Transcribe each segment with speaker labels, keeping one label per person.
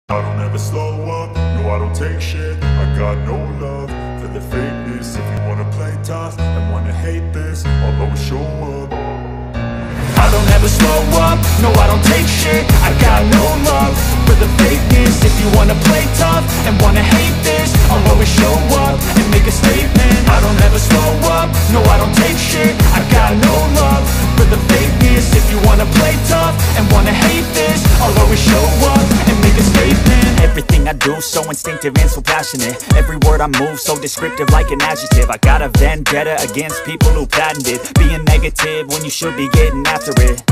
Speaker 1: I don't ever slow up, no I don't take shit. I got no love for the fakeness. If you wanna play tough and wanna hate this, I'll always show up.
Speaker 2: I don't ever slow up, no I don't take shit. I got no love for the fakeness. If you wanna play tough and wanna hate this, I'll always show up and make a statement. I don't ever slow up, no I don't take shit. I got no love for the fakeness. If you wanna play tough and wanna hate this, I'll always show up and make a statement.
Speaker 3: Everything I do so instinctive and so passionate. Every word I move so descriptive like an adjective. I got a vendetta against people who patented being negative when you should be getting after it.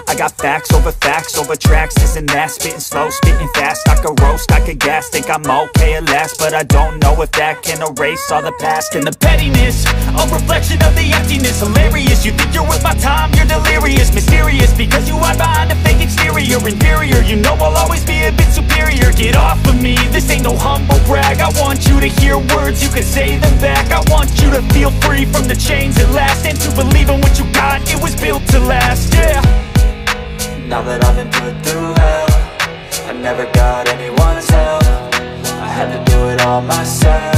Speaker 3: I got facts over tracks, this and that. Spitting slow, spitting fast, I could roast, I could gas. Think I'm okay at last, but I don't know if that can erase all the past. And the pettiness, a reflection of the emptiness. Hilarious, you think you're worth my time, you're delirious. Mysterious, because you hide behind a fake exterior. Inferior, you know I'll always be a bit superior. Get off of me, this ain't no humble brag. I want you to hear words, you can say them back. I want you to feel free from the chains at last, and to believe in what you got, it was built to last, yeah.
Speaker 4: Now that I've been put through hell, I never got anyone's help. I had to do it all myself.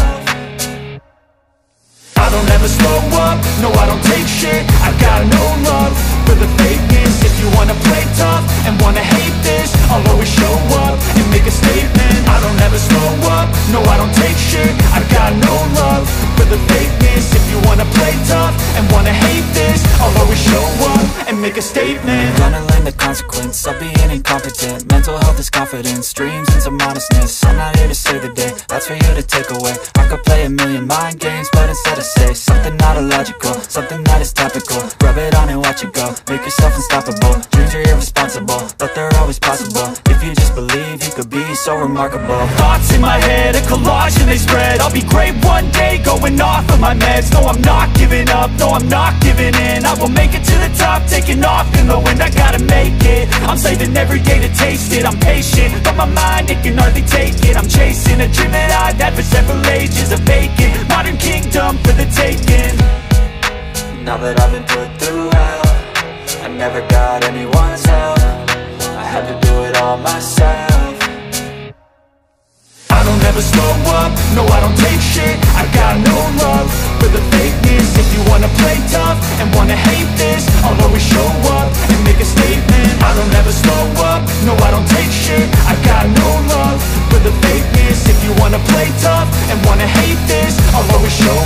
Speaker 2: I don't ever slow up, no I don't take shit. I got no love for the fakeness. If you wanna play tough and wanna hate this, I'll always show up and make a statement. I don't ever slow up, no I don't take shit. I got no love for the fakeness. If you wanna play tough and wanna hate this, I'll always show up and make a statement.
Speaker 4: Gonna learn the consequence of being incompetent. Mental health is confidence, dreams into modestness. I'm not here to save the day, that's for you to take away. I could play a million mind games, but instead I say something not illogical, something that is topical. Rub it on and watch it go, make yourself unstoppable. Dreams are irresponsible, but they're always possible. If you just believe, you could be so remarkable.
Speaker 2: Thoughts in my head, a collage and they spread. I'll be great one day, going off of my meds. No, I'm not giving up, no, I'm not giving in. I will make it to the top, taking off in the wind. I gotta make it, I'm saving every day to taste it. I'm patient, but my mind, it can hardly take it. I'm chasing a dream that I've had for several ages. A vacant, modern kingdom for the taking.
Speaker 4: Now that I've been put through hell, I never got anyone's help. I had to do it all myself.
Speaker 2: I don't ever slow up, no I don't take shit. I got no love for the fakeness. If you wanna play tough and wanna hate this, I'll always show up and make a statement. I don't ever slow up, no I don't take shit. I got no love for the fakeness. If you wanna play tough and wanna hate this, I'll always show